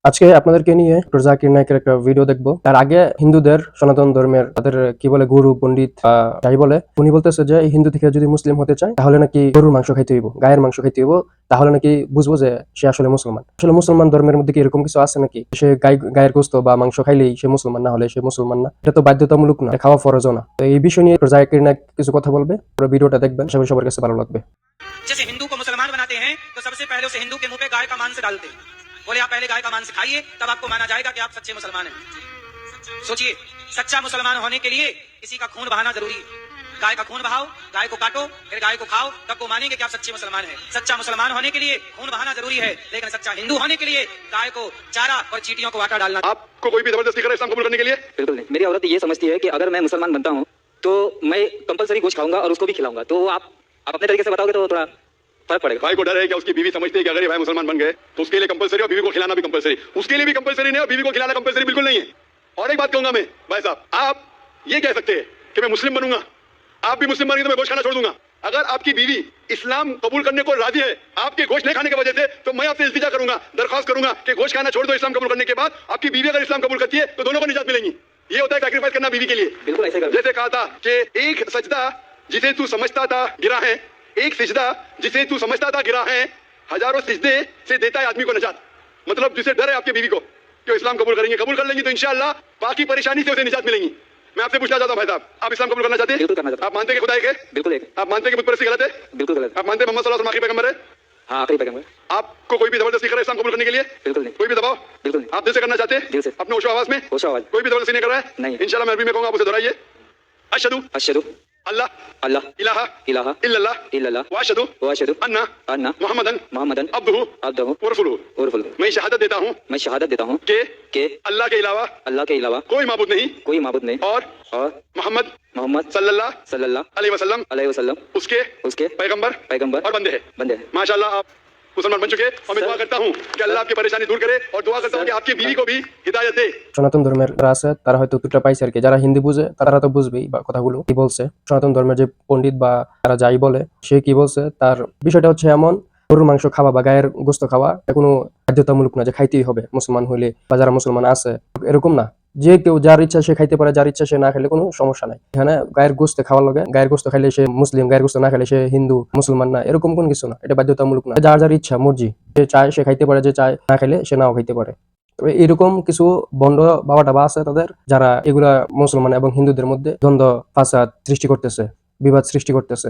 আজকে আপনাদেরকে নিয়ে ডক্টর জাকির নায়েকের একটা ভিডিও দেখবো। তার আগে হিন্দুদের সনাতন ধর্মের তাদের কি বলে গুরু পণ্ডিত যাই বলে, উনি বলতেছে যে এই হিন্দু থেকে যদি মুসলিম হতে চায় তাহলে নাকি গরুর মাংস খাইতে হইব, গায়ের মাংস খাইতে হইব, তাহলে নাকি বুঝবো যে সে আসলে মুসলমান। আসলে মুসলমান ধর্মের মধ্যে কি এরকম কিছু আছে নাকি সে গায়ের গোস্ত বা মাংস খাইলেই সে মুসলমান, না হলে সে মুসলমান না? এটা তো বাধ্যতামূলক না, খাওয়া ফরজও না। তো এই বিষয় নিয়ে ডক্টর জাকির নায়েক কিছু কথা বলবে, পুরো ভিডিওটা দেখবেন, সবাই সবার কাছে ভালো লাগবে। जैसे हिंदू को मुसलमान बनाते हैं तो सबसे पहले उसे हिंदू के मुंह पे गाय का मांस डालते हैं, बोले आप पहले गाय का मांस खाइए, तब आपको माना जाएगा कि आप सच्चे मुसलमान हैं। सोचिए, सच्चा मुसलमान होने के लिए किसी का खून बहाना जरूरी है। गाय का खून बहाओ, गाय को काटो, फिर गाय को खाओ, तब वो मानेंगे कि आप सच्चे मुसलमान हैं। सच्चा मुसलमान होने के लिए खून बहाना जरूरी है, लेकिन सच्चा हिंदू होने के लिए गाय को चारा और चींटियों को आटा डालना। आपको कोई भी जबरदस्ती करे इस्लाम कबूल करने के लिए? बिल्कुल नहीं। मेरी औरत ये समझती है कि अगर मैं मुसलमान बनता हूँ तो मैं कंपलसरी गोश्त खाऊंगा और उसको भी खिलाऊंगा। तो आप अपने तरीके से बताओगे तो थोड़ा फर्क पड़ेगा। भाई को डर है कि उसकी बीवी समझती है कि अगर ये भाई मुसलमान बन गए तो उसके लिए कंपलसरी और बीवी को खिलाना भी कंपलसरी, उसके लिए भी कंपलसरी नहीं और बीवी को खिलाना कंपलसरी बिल्कुल नहीं है। और एक बात कहूंगा मैं, भाई साहब, आप ये कह सकते हैं कि मैं मुस्लिम बनूंगा, आप भी मुस्लिम बनेंगे तो मैं गोश्त खाना छोड़ दूंगा। अगर आपकी बीवी इस्लाम कबूल करने को राजी है आपके गोश्त नहीं खाने की वजह से, तो मैं आपसे इल्तिजा करूंगा, दरख्वास्त करूंगा कि गोश्त खाना छोड़ दो इस्लाम कबूल करने के बाद। आपकी बीवी अगर इस्लाम कबूल करती है तो दोनों को निजात मिलेंगी। ये होता है सैक्रिफाइस करना बीवी के लिए। बिल्कुल ऐसे कर। जैसे कहा था कि एक सजदा जिसे तू समझता था गिरा है, एक सिजदा जिसे तू समझता था गिरा है, हजारों सिजदे से देता है आदमी को नजात। मतलब जिसे डर है आपकी बीवी को कि इस्लाम कबूल करेंगे, कबूल कर लेंगी तो इंशाअल्लाह बाकी परेशानी से उसे निजात मिलेंगी। मैं आपसे पूछना चाहता हूं भाई साहब, आप इस्लाम कबूल करना चाहते हैं? बिल्कुल करना चाहता हूं। आप मानते हैं कि खुदा एक है? बिल्कुल एक। आप मानते हैं कि बुत परस्ती गलत है? बिल्कुल गलत। आप मानते हैं मोहम्मद सल्लल्लाहु अलैहि वसल्लम आखिरी पैगंबर है? हाँ, आखिरी पैगंबर। आपको कोई भी जबरदस्ती करे इस्लाम कबूल करने के लिए? बिल्कुल नहीं। कोई भी दबाव? बिल्कुल नहीं। आप दिल से करना चाहते हैं? दिल से। अपने होशो आवाज में? होशो आवाज। कोई भी जबरदस्ती नहीं कर रहा है? नहीं। इंशाल्लाह मैं अरबी में कहूंगा, आप उसे दोहराइए। अशहदु अशहदु अल्लाह अल्लाह इलाहा इलाहा इल्लल्लाह इल्लल्लाह व अशहदु व अशहदु अन्ना अन्ना मुहम्मदन मुहम्मदन अब्दुहु अब्दुहु व रसूलुहु। व रसूलुहु। मैं शहादत देता हूँ मैं शहादत देता हूँ कि अल्लाह के अलावा कोई माबूद नहीं कोई माबूद नहीं और मोहम्मद मोहम्मद सल्लल्लाहु अलैहि वसल्लम उसके पैगंबर और बंदे हैं। माशाल्लाह आप मुसलमान बन चुके हैं और मैं दुआ करता हूँ कि अल्लाह आपकी परेशानी दूर करे और दुआ करता हूँ कि आपकी बीवी को भी हिदायत दे। সনাতন ধর্মের যারা আছে তারা হয়তো উত্তরটা পাইছে আর কি, যারা হিন্দি বুঝে তারা তো বুঝবেই বা কথাগুলো কি বলছে। সনাতন ধর্মের যে পণ্ডিত বা তারা যাই বলে সে কি বলছে, তার বিষয়টা হচ্ছে এমন, গরুর মাংস খাওয়া বা গায়ের গোস্ত খাওয়া কোনো বাধ্যতামূলক না যে খাইতেই হবে মুসলমান হইলে, বা যারা মুসলমান আছে এরকম না। যে কেউ যার ইচ্ছা সে খাইতে পারে, যার ইচ্ছা সে না খেলে কোনো সমস্যা নাই। এখানে গায়ের গোস্ত খাওয়ার লগে গায়ের গোস্ত খাইলে সে মুসলিম, গায়ের গোস্ত না খেলে সে হিন্দু মুসলমান না, এরকম কোন কিছু না। এটা বাধ্যতামূলক না, যার যার ইচ্ছা মর্জি, যে চায় সে খাইতে পারে, যে চায় না খেলে সে নাও খাইতে পারে। তবে এরকম কিছু বন্ড বাবা টাবা আছে তাদের, যারা এগুলা মুসলমান এবং হিন্দুদের মধ্যে দ্বন্দ্ব ফাসাদ সৃষ্টি করতেছে, বিবাদ সৃষ্টি করতেছে।